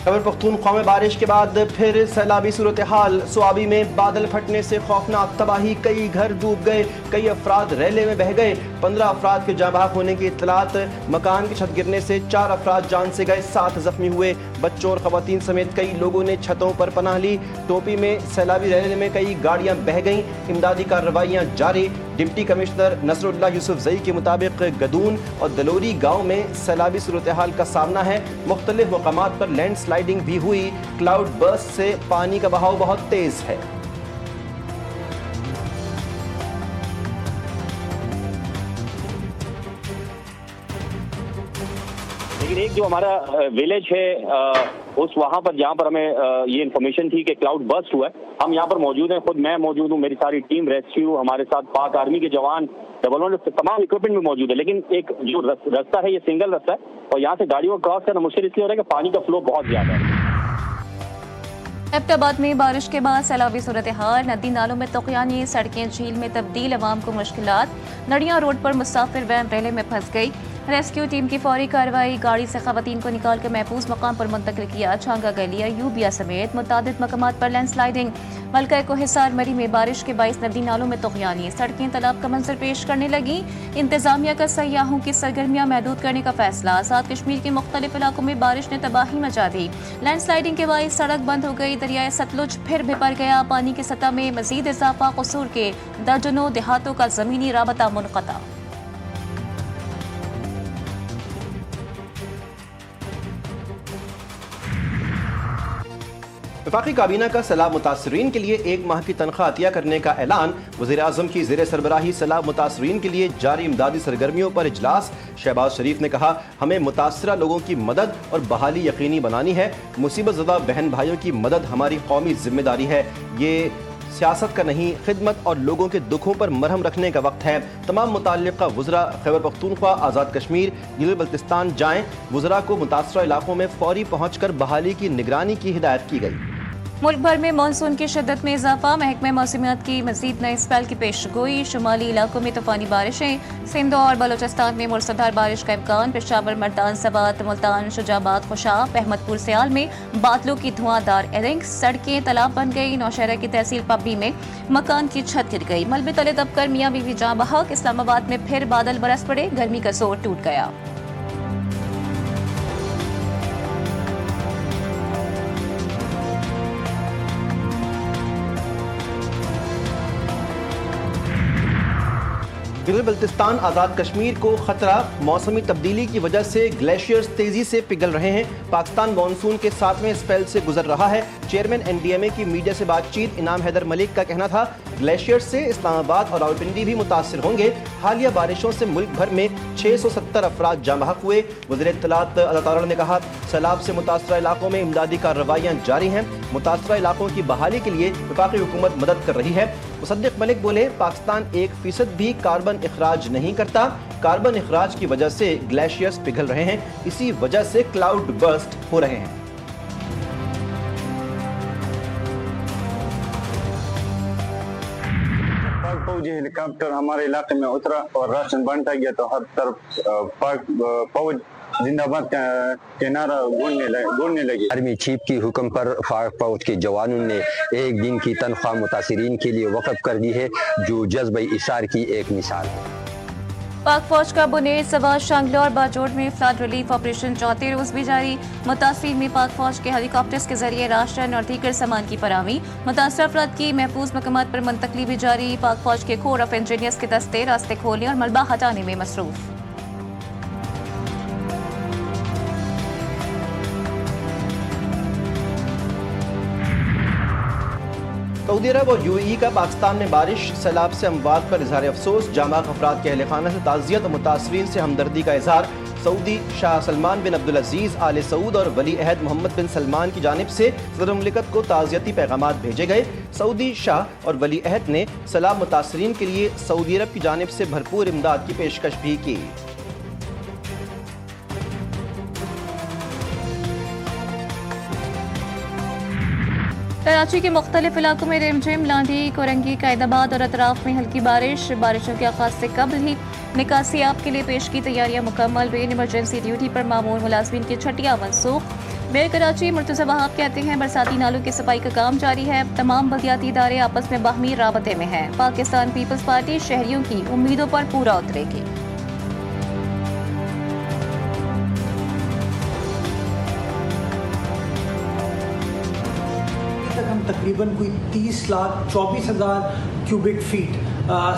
खैबर पख्तूनख्वा में बारिश के बाद फिर सैलाबी सूरत-ए-हाल। सोआबी में बादल फटने से खौफनाक तबाही, कई घर डूब गए, कई अफराद रैले में बह गए। 15 अफराद के जाँ बहक होने की इत्तलात। मकान की छत गिरने से 4 अफराद जान से गए, 7 जख्मी हुए। बच्चों और खवातीन समेत कई लोगों ने छतों पर पनाह ली। टोपी में सैलाबी रैले में कई गाड़ियाँ बह गईं। इमदादी कार्रवाइयाँ जारी। डिप्टी कमिश्नर नसरुल्लाह यूसुफजई के मुताबिक गदून और दलोरी गाँव में सैलाबी सूरत-ए-हाल का सामना है। मुख्तलिफ मकामात पर लैंड स्लाइडिंग भी हुई। क्लाउड बर्स्ट से पानी का बहाव बहुत तेज है। लेकिन एक जो हमारा विलेज है उस वहाँ पर जहाँ पर हमें ये इन्फॉर्मेशन थी कि क्लाउड बर्स्ट हुआ है, हम यहाँ पर मौजूद हैं। खुद मैं मौजूद हूँ, मेरी सारी टीम रेस्क्यू, हमारे साथ पाक आर्मी के जवान, तमाम इक्विपमेंट भी मौजूद है। लेकिन एक जो रास्ता है ये सिंगल रास्ता है और यहाँ से गाड़ियों को क्रॉस करना मुश्किल इसलिए हो रहा है कि पानी का फ्लो बहुत ज्यादा है। एबटाबाद में बारिश के बाद सैलाबी सूरत-ए-हाल, नदी नालों में तोक़यानी, सड़कें झील में तब्दील, अवाम को मुश्किलात। नड़ियाँ रोड पर मुसाफिर वैन रेले में फंस गई। रेस्क्यू टीम की फौरी कार्रवाई, गाड़ी से खवातीन को निकाल कर महफूज मकाम पर मुंतकिल किया। छांगा गलिया, यूबिया समेत मुतादिद मकामात पर लैंड स्लाइडिंग। मलका कोहिसार मरी में बारिश के बाइस नदी नालों में तोक़यानी, सड़कें तालाब का मंजर पेश करने लगी। इंतजामिया का सयाहों की सरगर्मियां महदूद करने का फैसला। साथ कश्मीर के मुख्तलिफ इलाकों में बारिश ने तबाही मचा दी। लैंड स्लाइडिंग के बाइस सड़क बंद हो गई। दरियाए सतलुज फिर बिपर गया। पानी की सतह में मजीद इजाफा। कसूर के दर्जनों देहातों का जमीनी राबता मुनक़ता। वफाकी काबीना का सैलाब मुतासरीन के लिए 1 माह की तनख्वाह अतिया करने का ऐलान। वज़ीर-ए-आज़म की ज़ेर सरबराही सैलाब मुतासरीन के लिए जारी इमदादी सरगर्मियों पर इजलास। शहबाज शरीफ ने कहा, हमें मुतासरा लोगों की मदद और बहाली यकीनी बनानी है। मुसीबत ज़दा बहन भाइयों की मदद हमारी कौमी जिम्मेदारी है। ये सियासत का नहीं, खिदमत और लोगों के दुखों पर मरहम रखने का वक्त है। तमाम मुताल्लिक़ा वज़रा खैबर पख्तूनख्वा, आज़ाद कश्मीर, गिलगित बल्तिस्तान जाएँ। वज़रा को मुतासरा इलाकों में फौरी पहुँच कर बहाली की निगरानी की हिदायत की गई। मुल्क भर में मानसून की शिद्दत में इजाफा। महकमे मौसमियात की मजीद नए स्पेल की पेशगोई। शुमाली इलाकों में तूफानी बारिशें। सिंध और बलोचिस्तान में मूसलाधार बारिश का इम्कान। पेशावर, मर्दान, सवात, मुल्तान, शुजाबाद, खुशाब, अहमदपुर, सियाल में बादलों की धुआंधार एरिंग। सड़कें तालाब बन गई। नौशहरा की तहसील पब्बी में मकान की छत गिर गई। मलबे तले दबकर मियाँ बीवी जाँ बहक। इस्लामाबाद में फिर बादल बरस पड़े। गर्मी का जोर टूट गया। गिलगित बल्तिस्तान, आज़ाद कश्मीर को खतरा। मौसमी तब्दीली की वजह से ग्लेशियर्स तेजी से पिघल रहे हैं। पाकिस्तान मानसून के 7वें स्पेल से गुजर रहा है। चेयरमैन NDMA की मीडिया से बातचीत इनाम हैदर मलिक का कहना था, ग्लेशियर से इस्लामाबाद और रावलपिंडी भी मुतासिर होंगे। हालिया बारिशों से मुल्क भर में 670 अफराद जाँ बहक हुए। वज़ीर इत्तलात अल्लाह ताला ने कहा, सैलाब से मुतासरा इलाकों में इमदादी कार्रवाइयाँ जारी हैं। मुतासरा इलाकों की बहाली के लिए वफाकी हुकूमत मदद कर रही है। मुसद्दिक मलिक बोले, पाकिस्तान 1% भी कार्बन इखराज नहीं करता। कार्बन इखराज की वजह से ग्लेशियर्स पिघल रहे हैं। इसी वजह से क्लाउड बर्स्ट हो रहे हैं। फौजी हेलीकॉप्टर हमारे इलाके में उतरा और राशन बांटा गया तो हर तरफ पाक फौज जिंदाबाद के नारा गूंजने लगी। आर्मी चीफ की हुक्म पर पाक फौज के जवानों ने 1 दिन की तनख्वाह मुतासिरीन के लिए वक़्फ़ कर दी है, जो जज्बे इसार की एक मिसाल है। पाक फौज का बुनेर, सवार, शांगला और बाजोड़ में फ्लड रिलीफ ऑपरेशन 4थे रोज भी जारी। मुतासिर में पाक फौज के हेलीकॉप्टर्स के जरिए राशन और दीगर सामान की फराहमी। मुतासर अफराद की महफूज मकामात पर मुंतकली भी जारी। पाक फौज के कोर ऑफ इंजीनियर्स के दस्ते रास्ते खोलने और मलबा हटाने में मसरूफ। सऊदी अरब और UAE का पाकिस्तान में बारिश, सैलाब से अमवात पर इजहार अफसोस। जाँ बहक अफराद के अहल खाना से ताज़ियत और मुतासरीन से हमदर्दी का इजहार। सऊदी शाह सलमान बिन अब्दुल अजीज, आले सऊद और वली अहद मोहम्मद बिन सलमान की जानिब से सदर मुमलिकत को ताज़ियती पैगामात भेजे गए। सऊदी शाह और वली अहद ने सैलाब मुतासरीन के लिए सऊदी अरब की जानिब से भरपूर इमदाद की पेशकश भी की। कराची के मुख्तलिफ इलाकों में रिमझिम, लांधी, कोरंगी, कायदाबाद और अतराफ में हल्की बारिश। बारिशों के आगाज से कबल ही निकासी आप के लिए पेश की तैयारियां मुकम्मल। बेन इमरजेंसी ड्यूटी पर मामूर मुलाजमीन की छुट्टियां मनसूख। मेयर कराची मुर्तज़ा वहाब कहते हैं बरसाती नालों की सफाई का काम जारी है, तमाम बल्दियाती इदारे आपस में बाहमी राबते में हैं। पाकिस्तान पीपल्स पार्टी शहरियों की उम्मीदों पर पूरा उतरेगी। हम तकरीबन कोई 30,24,000 क्यूबिक फीट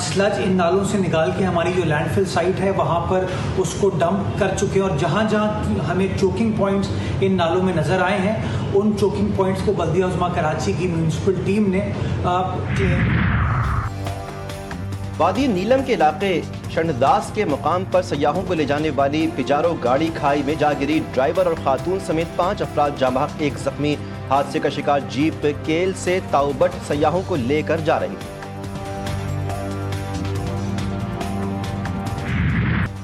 स्लज इन नालों से निकाल के हमारी जो लैंडफिल साइट है वहाँ पर उसको डंप कर चुके हैं, और जहाँ जहाँ हमें चोकिंग पॉइंट्स इन नालों में नज़र आए हैं उन चोकिंग पॉइंट्स को बल्दिया उज़्मा कराची की म्यूनसिपल टीम ने वादी नीलम के इलाके शंडदास के मुकाम पर सयाहों को ले जाने वाली पिजारो गाड़ी खाई में जा गिरी। ड्राइवर और खातून समेत 5 अफराद जाँ बहक, 1 जख्मी। हादसे का शिकार जीप केल से ताउबट सयाहों को लेकर जा रही थी।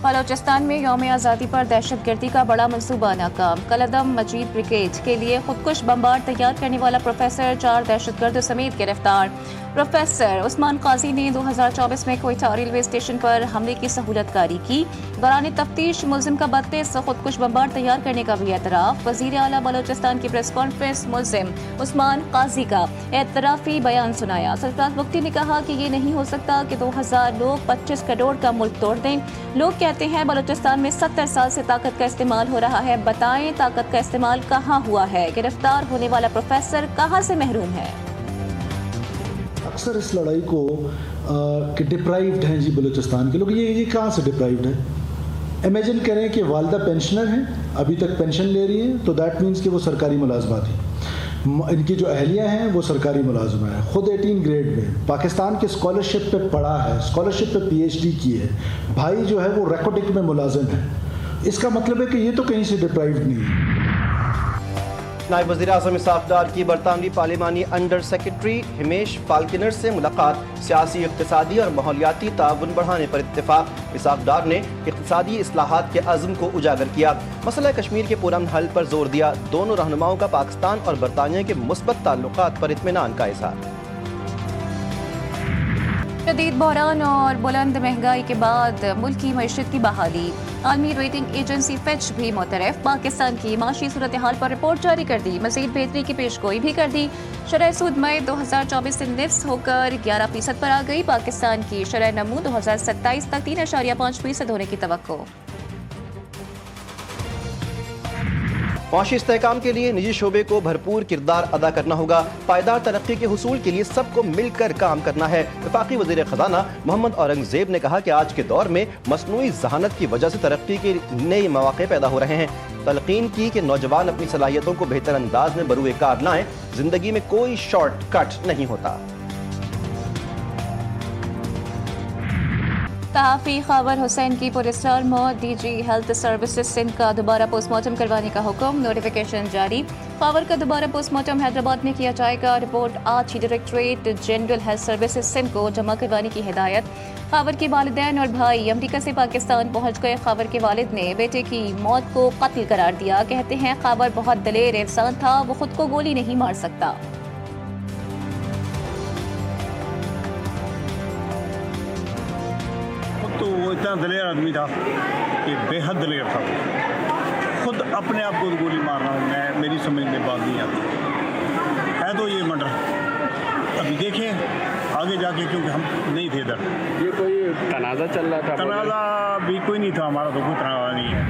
बलोचिस्तान में यौम आज़ादी पर दहशतगर्दी का बड़ा मंसूबा नाकाम। कलदम मजीद ब्रिगेड के लिए खुदकुश बम्बार तैयार करने वाला प्रोफेसर 4 दहशतगर्द समेत गिरफ्तार। प्रोफेसर उस्मान काजी ने 2024 में कोयटा रेलवे स्टेशन पर हमले की सहूलतकारी की। दौरान तफ्तीश मुलजिम का 32 खुदकुश बम्बार तैयार करने का भी एतराफ़। वज़ीर आला बलोचिस्तान की प्रेस कॉन्फ्रेंस मुलजिम उस्मान काजी का एतराफ़ी बयान सुनाया। सरफराज मुफ्ती ने कहा कि ये नहीं हो सकता कि 2000 लोग 25 करोड़ का मुल्क तोड़ दें। लोग कहते हैं बलोचिस्तान में 70 साल से ताकत का इस्तेमाल हो रहा है, बताएं ताकत का इस्तेमाल कहाँ हुआ है? गिरफ्तार होने वाला प्रोफेसर कहाँ से महरूम है? अक्सर इस लड़ाई को कि डिप्राइव्ड हैं जी बलूचिस्तान के लोग, ये कहाँ से डिप्राइव्ड है? इमेजिन करें कि वालदा पेंशनर हैं, अभी तक पेंशन ले रही हैं, तो दैट मीन्स कि वो सरकारी मुलाजमा थी। इनकी जो अहलियाँ हैं वो सरकारी मुलाजमा है। ख़ुद 18 ग्रेड में पाकिस्तान के स्कॉलरशिप पे पढ़ा है, स्कॉलरशिप पे PhD की है। भाई जो है वो रेकोटिक में मुलाजिम है। इसका मतलब है कि ये तो कहीं से डिप्राइव्ड नहीं है। नायब वज़ीर आज़म इसाक डार की बरतानवी पार्लिमानी अंडर सेक्रेटरी हिमेश फाल्कनर से मुलाकात। सियासी, इक़्तिसादी और माहौलियाती ताउन बढ़ाने पर इत्तेफाक। इसाक डार ने इक़्तिसादी इस्लाहात के अज़्म को उजागर किया। मसला कश्मीर के पुरअमन हल पर जोर दिया। दोनों रहनुमाओं का पाकिस्तान और बरतानिया के मुस्बत ताल्लुकात पर इत्मीनान का इज़हार। शदीद बहरान और बुलंद महंगाई के बाद मुल्क की मईशत की बहाली। आलमी रेटिंग एजेंसी फिच भी मोतरफ। पाकिस्तान की माशी सूरत हाल पर रिपोर्ट जारी कर दी। मज़ीद बेहतरी की पेशगोई भी कर दी। शरह सूद मई 2024 से निफ्स होकर 11% पर आ गई। पाकिस्तान की शरह नमू 2027 तक 3.5% होने की तवक्को। माशी इस्तेहकाम के लिए निजी शोबे को भरपूर किरदार अदा करना होगा। पायदार तरक्की के हुसूल के लिए सबको मिलकर काम करना है। वफाकी वज़ीर ख़ज़ाना मोहम्मद औरंगज़ेब ने कहा कि आज के दौर में मसनूई ज़हानत की वजह से तरक्की के नए मौक़े पैदा हो रहे हैं। तलक़ीन की कि नौजवान अपनी सलाहियतों को बेहतर अंदाज में बरूए कार लाएं। ज़िंदगी में कोई शॉर्ट कट नहीं होता। सहाफ़ी ख़ावर हुसैन की पुरस्कार मौत। DG हेल्थ सर्विसेज सिंध का दोबारा पोस्टमार्टम करवाने का हुक्म। नोटिफिकेशन जारी। ख़ावर का दोबारा पोस्टमार्टम हैदराबाद में किया जाएगा। रिपोर्ट आज ही directorate general health services Sindh को जमा करवाने की हिदायत। ख़ावर के वालिदैन और भाई अमरीका से पाकिस्तान पहुँच गए। ख़ावर के वालिद ने बेटे की मौत को कत्ल करार दिया। कहते हैं ख़ावर बहुत दलेर इंसान था, वो खुद को गोली नहीं मार सकता। तो वो इतना दलेर आदमी था कि बेहद दलेर था। खुद अपने आप को गोली मारना मेरी समझ में बात नहीं आती है। तो ये मर्डर अभी देखें आगे जाके, क्योंकि हम नहीं थे इधर। ये कोई तनाज़ा चल रहा था? तनाज़ा भी कोई नहीं था, हमारा तो कोई तनाज़ा नहीं है।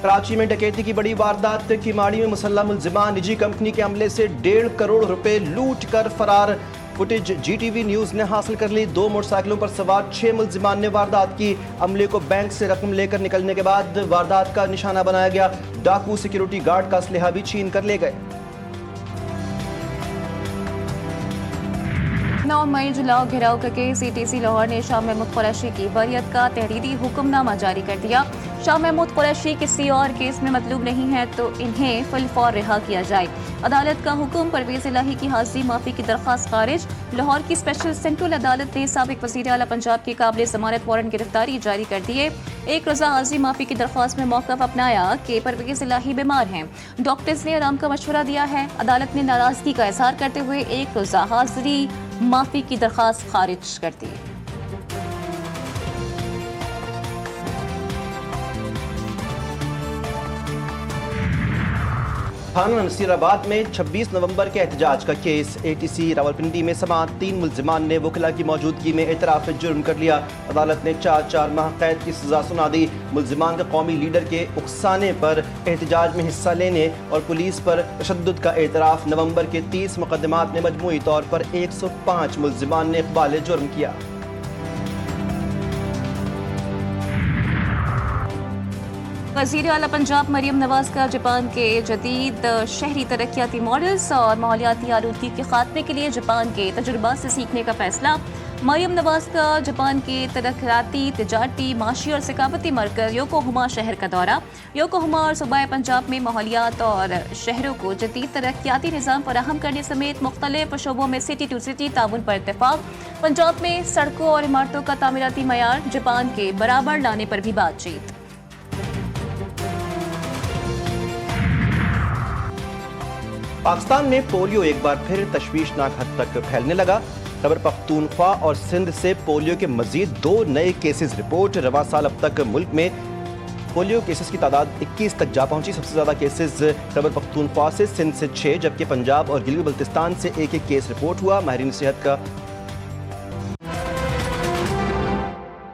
कराची में डकैती की बड़ी वारदात। किमाड़ी में मुसल्लह मुलजिमान निजी कंपनी के अमले से 1.5 करोड़ रुपए लूट कर फरार। फुटेज GTV न्यूज़ ने हासिल कर ली। 2 मोटरसाइकिलों पर सवार 6 मुलजिमान ने वारदात की। अमले को बैंक से रकम लेकर निकलने के बाद वारदात का निशाना बनाया गया। डाकू सिक्योरिटी गार्ड का असलहा भी छीन कर ले गए। 9 मई जुलाओ घिराव करके CTC लाहौर ने शाह महमूद कुरैशी की बरियत का तहरीरी हुक्मनामा जारी कर दिया। शाह महमूद कुरैशी किसी और केस में मतलूब नहीं है तो इन्हें फिलफौर रिहा किया जाए। अदालत का हुक्म। परवेज़ इलाही की हाजिरी माफी की दरख्वास्त खारिज। लाहौर की स्पेशल सेंट्रल अदालत ने साबिक वज़ीर आला पंजाब की काबिल ज़मानत वारंट गिरफ्तारी जारी कर दिए। एक रोज़ा हाजिरी माफी की दरख्वास्त में मौक़िफ़ अपनाया कि परवेज़ इलाही बीमार हैं। डॉक्टर्स ने आराम का मशवरा दिया है। अदालत ने नाराज़गी का इज़हार करते हुए एक रोज़ा हाजिरी माफी की दरख्वास्त खारिज कर दी। थाना नसीराबाद में 26 नवंबर के एहतजाज का केस। ATC रावलपिंडी में समाअत 3 मुल्जिमान ने वकला की मौजूदगी में एतराफ़ जुर्म कर लिया। अदालत ने 4 माह कैद की सज़ा सुना दी। मुल्जिमान के कौमी लीडर के उकसाने पर एहतजाज में हिस्सा लेने और पुलिस पर तशद्दुद का एतराफ़। नवंबर के 30 मुकदमात में मजमूई तौर पर 105 मुल्जिमान ने इक़बाल जुर्म किया। वज़ीर आला पंजाब मरियम नवाज का जापान के जदीद शहरी तरक्याती मॉडल्स और माहौलियाती आलूदगी के खात्मे के लिए जापान के तजुर्बा से सीखने का फैसला। मरियम नवाज का जापान के तरक्याती, तिजारती, माशी और सकाफती मरकज़ योकोहामा शहर का दौरा। योकोहामा और सूबाए पंजाब में माहौलियात और शहरों को जदीद तरक्याती निज़ाम फराहम करने समेत मुख्तलिफ शोबों में सिटी टू सिटी ताउन पर इत्तेफाक। पंजाब में सड़कों और इमारतों का तामीराती मयार जापान के बराबर लाने पर भी बातचीत। पाकिस्तान में पोलियो एक बार फिर तशवीशनाक हद तक फैलने लगा। खैबर पख्तूनख्वा और सिंध से पोलियो के मजीद 2 नए केसेस रिपोर्ट। रवां साल अब तक मुल्क में पोलियो केसेस की तादाद 21 तक जा पहुंची। सबसे ज़्यादा केसेस खैबर पख्तूनख्वा से, सिंध से 6, जबकि पंजाब और गिलगित बल्तिस्तान से 1-1 केस रिपोर्ट हुआ। माहिरीन सेहत का